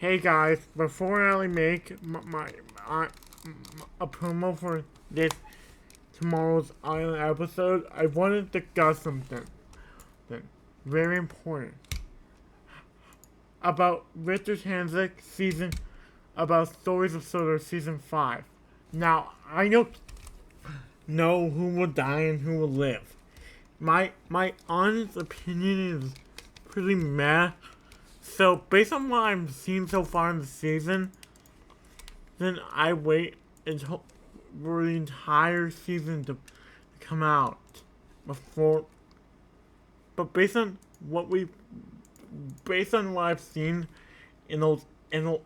Hey guys, before I make a promo for this tomorrow's Island episode, I want to discuss something very important about Richard Hanzik about Stories of Sodor season 5. Now I don't know who will die and who will live. My honest opinion is pretty meh. So, based on what I've seen so far in the season, then I wait until for the entire season to come out before. But based on what I've seen in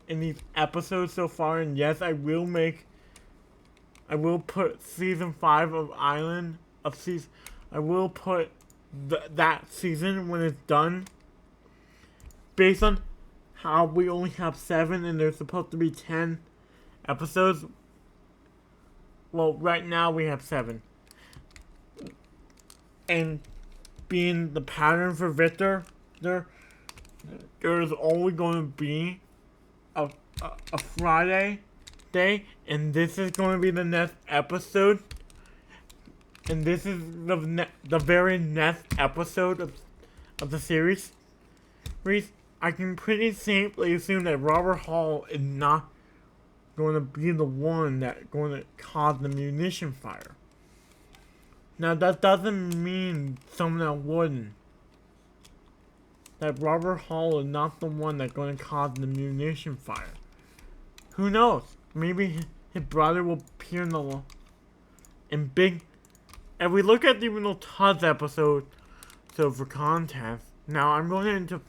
these episodes so far, and yes, I will put season 5 of Island of season. I will put that season when it's done. Based on how we only have 7 and there's supposed to be 10 episodes. Well, right now we have 7. And being the pattern for Victor, there's only going to be a Friday day, and this is going to be the next episode. And this is the very next episode of the series. I can pretty safely assume that Robert Hall is not going to be the one that's going to cause the munition fire. Now that doesn't mean someone that wouldn't. That Robert Hall is not the one that's going to cause the munition fire. Who knows? Maybe his brother will appear in big. If we look at the original Tuz episode, so for context. Now I'm going into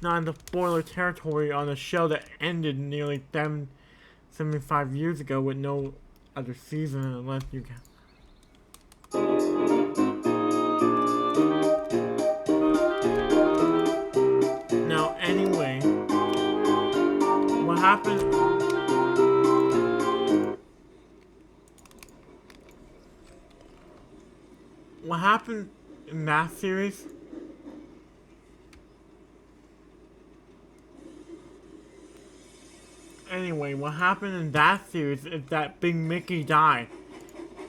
not into spoiler territory on a show that ended nearly 75 years ago with no other season unless you can. Now anyway, what happened? What happened in that series? Anyway, what happened in that series is that Big Mickey died.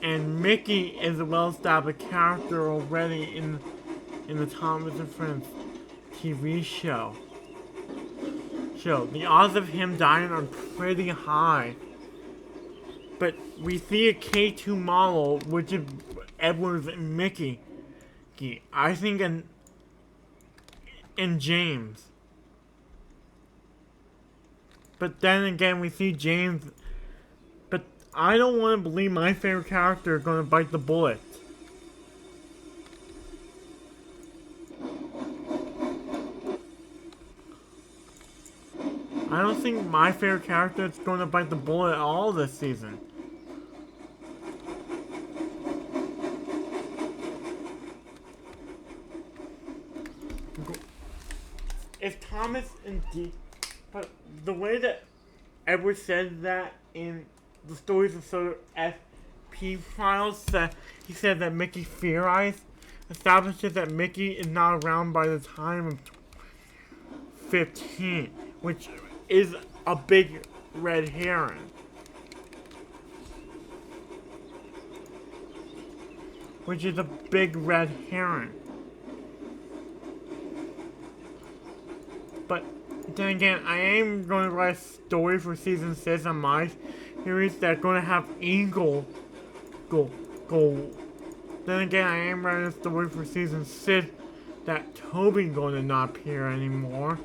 And Mickey is a well-established character already in the Thomas and Friends TV show. The odds of him dying are pretty high. But we see a K2 model, which is Edwards and Mickey. I think in James. But then again, we see James. But I don't want to believe my favorite character is going to bite the bullet. I don't think my favorite character is going to bite the bullet at all this season. If Thomas and But the way that Edward said that in the Stories of Sodor SP files, that he said that Mickey theorized, establishes that Mickey is not around by the time of 15, which is a big red herring. Which is a big red herring. But then again, I am going to write a story for season 6 on my series that's going to have Eagle go. Then again, I am writing a story for season 6 that Toby's going to not appear anymore.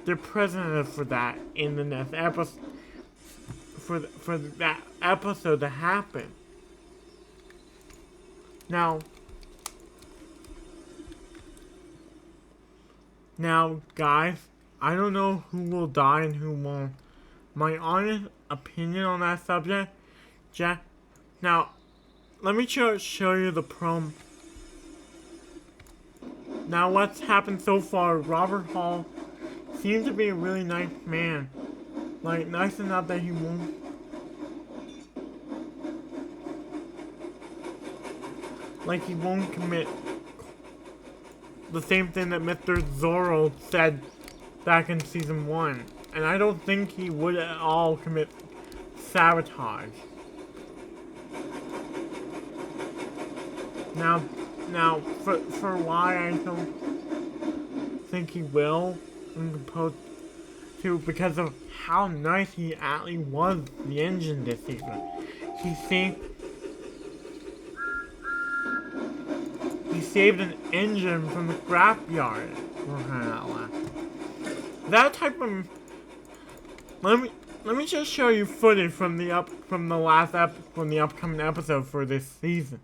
They're present for that in the next episode. For that episode to happen. Now, guys, I don't know who will die and who won't. My honest opinion on that subject, Jack. Now, let me show you the prom. Now, what's happened so far? Robert Hall seems to be a really nice man. Like, nice enough that he won't. Like, he won't commit the same thing that Mr. Zorro said back in season 1. and I don't think he would at all commit sabotage. Now, for why I don't think he will, I'm opposed to, because of how nice he actually was the engine this season. He saved an engine from the scrapyard. That type of. Let me just show you footage from the upcoming episode for this season.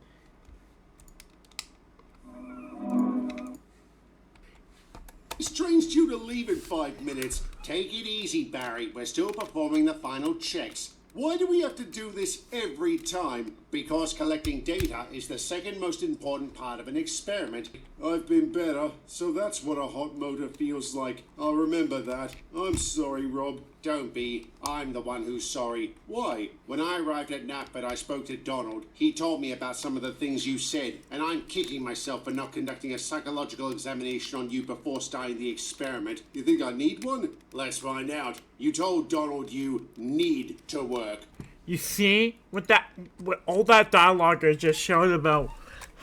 This train's due to leave in 5 minutes. Take it easy, Barry. We're still performing the final checks. Why do we have to do this every time? Because collecting data is the second most important part of an experiment. I've been better, so that's what a hot motor feels like. I'll remember that. I'm sorry, Rob. Don't be. I'm the one who's sorry. Why? When I arrived at NAPBET, I spoke to Donald. He told me about some of the things you said, and I'm kicking myself for not conducting a psychological examination on you before starting the experiment. You think I need one? Let's find out. You told Donald you need to work. You see, with all that dialogue I just showed about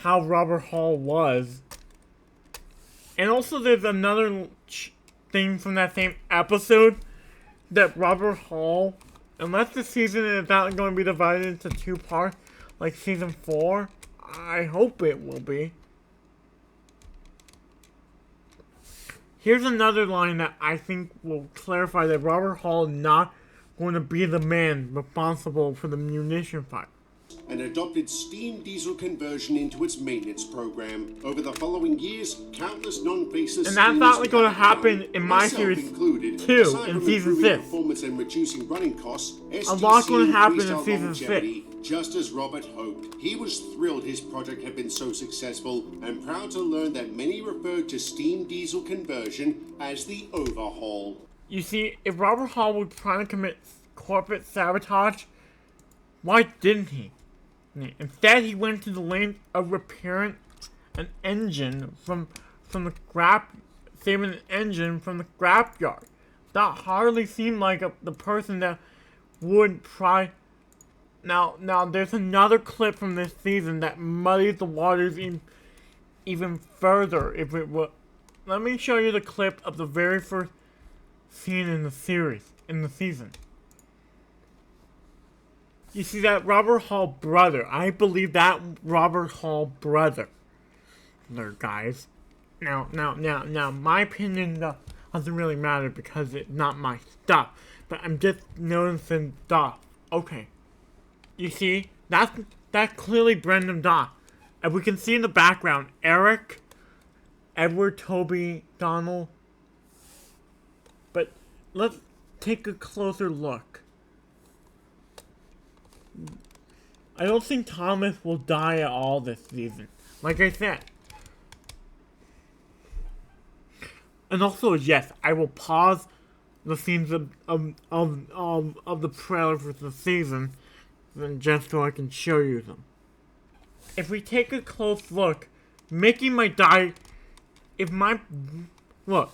how Robert Hall was, and also there's another thing from that same episode that Robert Hall, unless the season is not going to be divided into 2 parts, like season 4, I hope it will be. Here's another line that I think will clarify that Robert Hall is not going to be the man responsible for the munition fire. And adopted steam diesel conversion into its maintenance program. Over the following years, countless non-faceless. And that's not going to happen in my series included, 2 in season 6. Performance and reducing running costs, A lot's going to happen in season 6. Just as Robert hoped. He was thrilled his project had been so successful and proud to learn that many referred to steam diesel conversion as the overhaul. You see, if Robert Hall was trying to commit corporate sabotage, why didn't he? Instead, he went to the length of repairing an engine from the saving an engine from the scrapyard. That hardly seemed like the person that would try. Now, there's another clip from this season that muddies the waters even further. If it were, let me show you the clip of the very first scene in the season. You see that Robert Hall brother. I believe that Robert Hall brother. There, guys. Now, my opinion doesn't really matter because it's not my stuff. But I'm just noticing stuff. Okay. You see, that's clearly Brendan Doff. And we can see in the background, Eric, Edward, Toby, Donald. But let's take a closer look. I don't think Thomas will die at all this season. Like I said. And also, yes, I will pause the scenes of the trailer for the season, just so I can show you them. If we take a close look, Mickey might die. Look,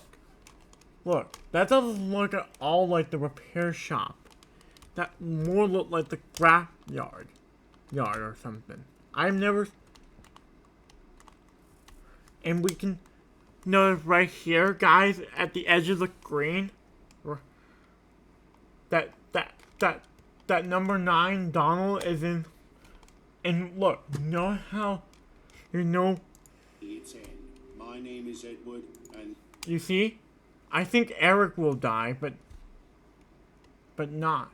that doesn't look at all like the repair shop. That more look like the scrapyard or something. And we can notice right here, guys, at the edge of the screen, that number 9 Donald is in. And look, it's in. My name is Edward, and you see, I think Eric will die, but not.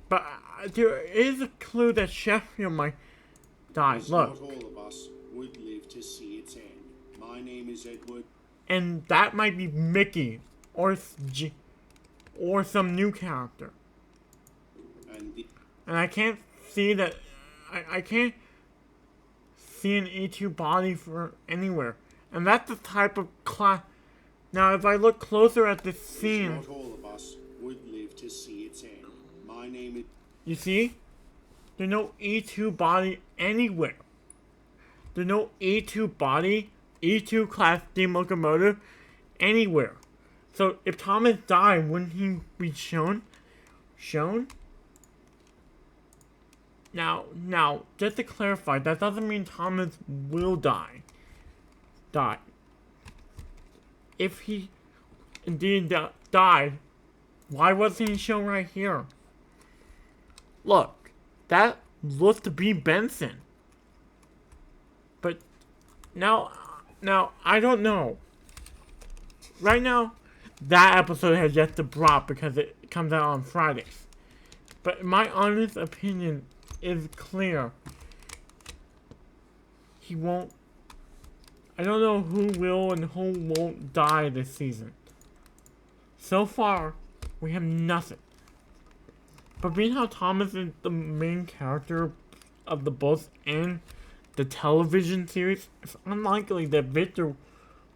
But there is a clue that Sheffield might die. Look. Not all of us would live to see its end. My name is Edward. And that might be Mickey or some new character. And I can't see that. I can't see an E2 body for anywhere. And that's the type of class. Now, if I look closer at this scene. Not all of us would live to see its end. My name is. You see? There's no E2 body anywhere. There's no E2 body, E2 class steam locomotive anywhere. So if Thomas died, wouldn't he be shown? Now, just to clarify, that doesn't mean Thomas will die. If he indeed died, why wasn't he shown right here? Look, that looks to be Benson. But now I don't know. Right now, that episode has yet to drop because it comes out on Fridays. But my honest opinion is clear. He won't. I don't know who will and who won't die this season. So far, we have nothing. But being how Thomas is the main character of the books and the television series, it's unlikely that Victor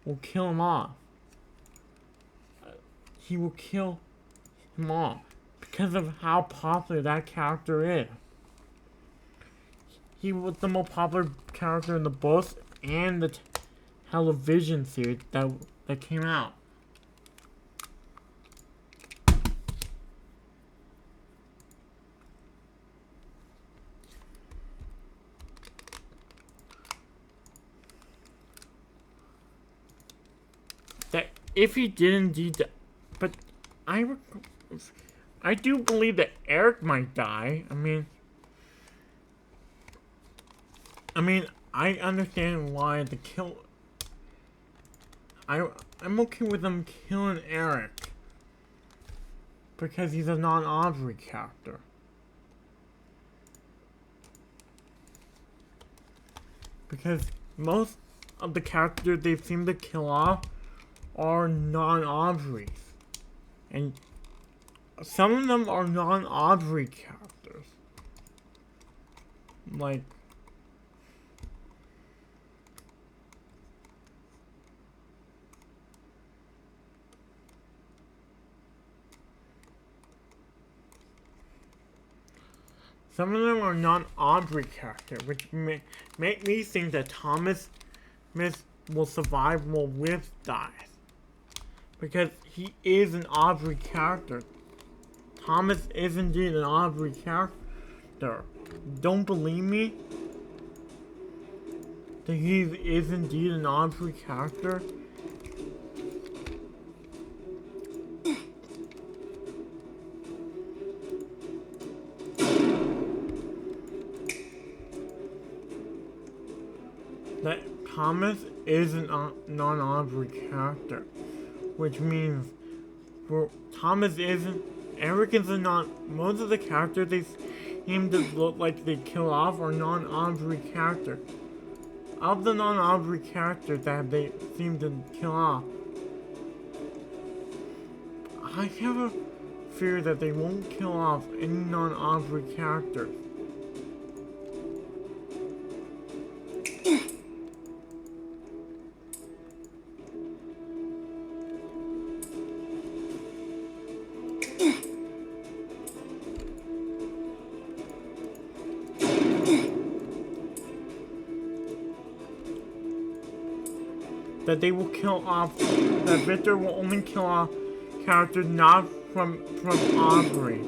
will kill him off. He will kill him off because of how popular that character is. He was the most popular character in the books and the television series that came out. That if he did indeed, but I do believe that Eric might die. I mean, I understand why the kill. I'm okay with them killing Eric because he's a non-Aubrey character. Because most of the characters they seem to kill off are non-Aubreys. And some of them are non-Aubrey characters. Like, some of them are non-Aubrey characters, which make me think that Thomas will survive while Whip dies. Because he is an Aubrey character. Thomas is indeed an Aubrey character. Don't believe me? That he is indeed an Aubrey character? That Thomas is a non-Aubrey character, which means Thomas isn't. Eric is a most of the characters they seem to look like they kill off are non-Aubrey characters. Of the non-Aubrey characters that they seem to kill off, I have a fear that they won't kill off any non-Aubrey characters. That they will kill off, that Victor will only kill off characters not from Aubrey.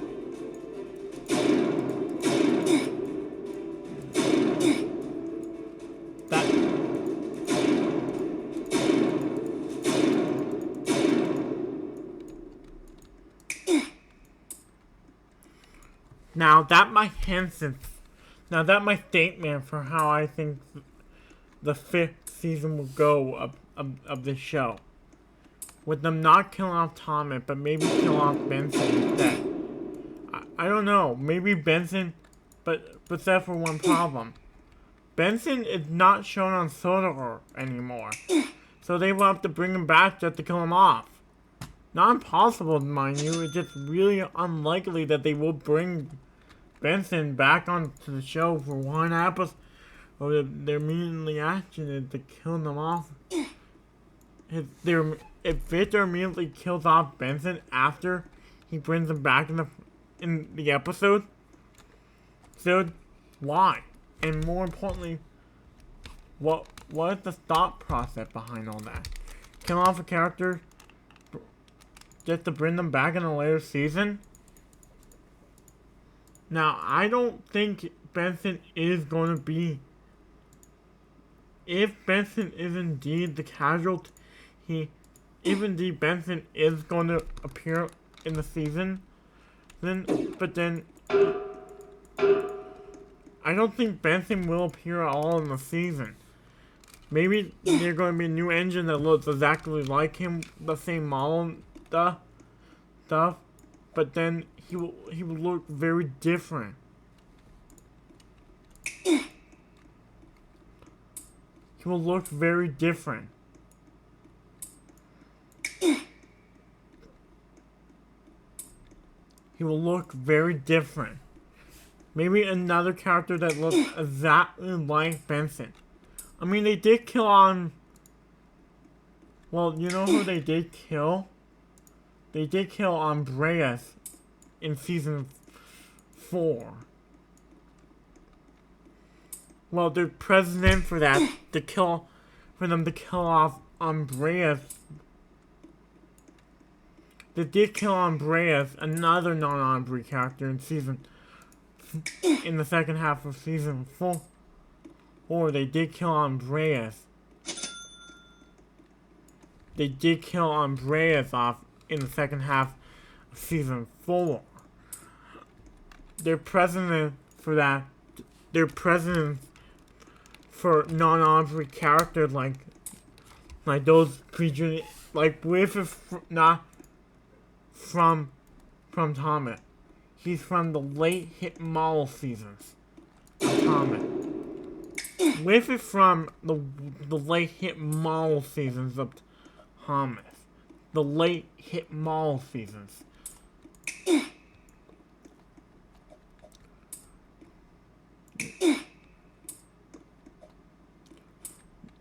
Now that my statement for how I think the 5th season will go of this show. With them not killing off Thomas, but maybe kill off Benson instead. I don't know. Maybe Benson, but except for one problem. Benson is not shown on sodor anymore. So they will have to bring him back just to kill him off. Not impossible, mind you. It's just really unlikely that they will bring Benson back onto the show for one episode. Or their immediate reaction is to kill them off. If Victor immediately kills off Benson after he brings him back in the episode, so why? And more importantly, what is the thought process behind all that? Kill off a character just to bring them back in a later season. Now, I don't think Benson is going to be... If Benson is indeed the casualty, if indeed Benson is going to appear in the season, but then I don't think Benson will appear at all in the season. Maybe there's going to be a new engine that looks exactly like him, the same model and stuff, but then he will look very different. He will look very different. He will look very different. Maybe another character that looks exactly like Benson. I mean, they did kill on... Well, you know who they did kill? They did kill Andreas in season 4. Well, the president for that, for them to kill off Andreas. They did kill Andreas, another non-Aubrey character in the second half of season 4. Or they did kill Andreas. They did kill Andreas off in the second half of season 4. Their president for that, their president for non-Aubrey characters like those creatures, like with not from Thomas. He's from the late hit model seasons of Thomas. With it from the late hit model seasons of Thomas. The late hit model seasons.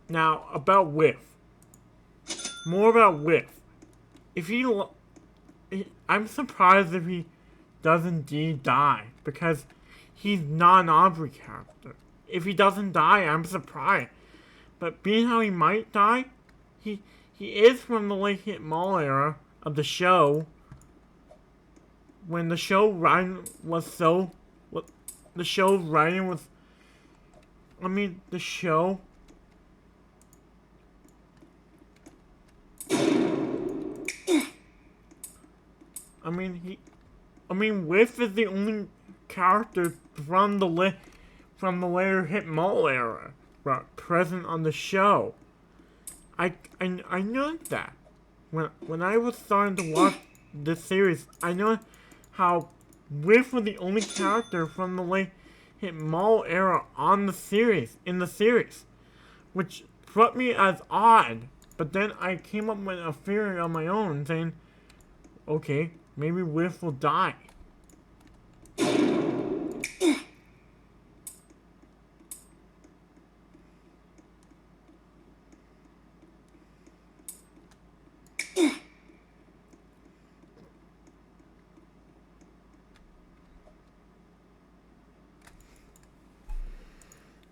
Now, about Whiff. More about Whiff. I'm surprised if he does indeed die, because he's not an Aubrey character. If he doesn't die, I'm surprised. But being how he might die, he is from the late hit mall era of the show, when the show writing was so... The show writing was... I mean, the show... Whiff is the only character from the later hit mall era present on the show. I knew that. When I was starting to watch this series, I knew how Whiff was the only character from the late hit mall era in the series, which struck me as odd. But then I came up with a theory on my own, saying, okay, maybe Whiff will die.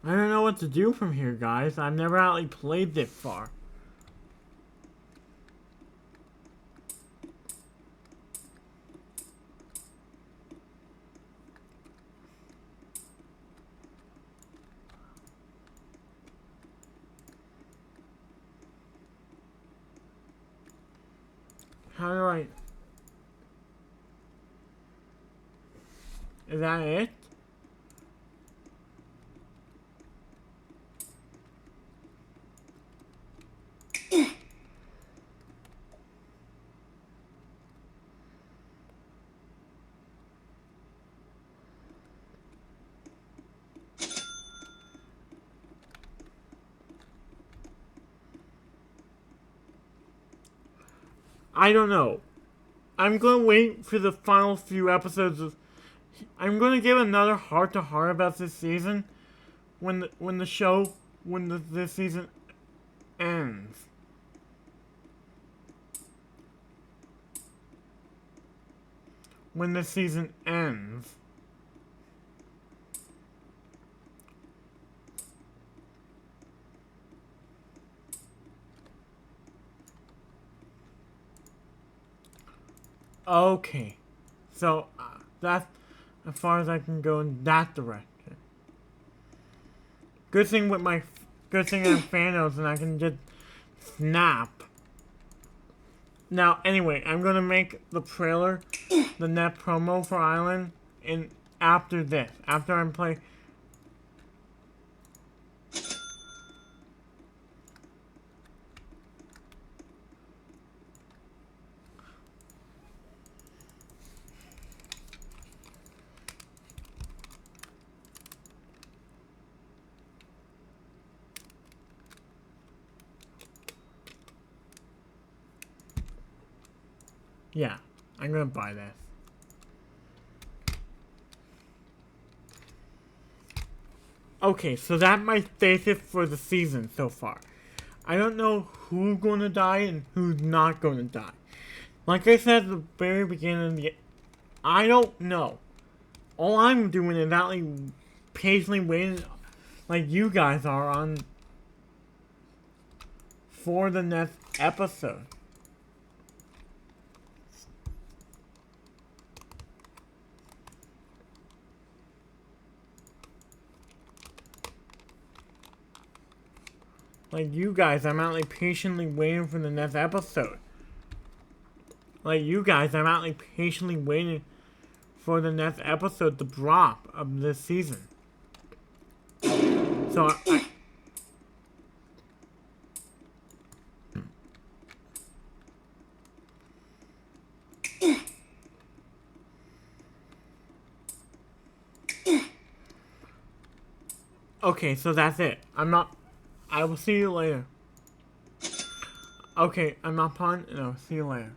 I don't know what to do from here, guys. I've never actually played this far. How do I... Is that it? I don't know. I'm gonna wait for the final few episodes of... I'm gonna give another heart-to-heart about this season when this season ends. When the season ends. Okay. So, that's as far as I can go in that direction. Good thing I'm Thanos and I can just snap. Now, anyway, I'm gonna make the trailer, the net promo for Island, and after this, after I'm play. Yeah, I'm gonna buy this. Okay, so that might state it for the season so far. I don't know who's gonna die and who's not gonna die. Like I said at the very beginning of the... I don't know. All I'm doing is actually patiently waiting, like you guys are, on for the next episode. Like you guys, I'm actually patiently waiting for the next episode. Like you guys, I'm actually patiently waiting for the next episode to drop of this season. So okay, so that's it. I will see you later. Okay, I'm not pun, and I'll see you later.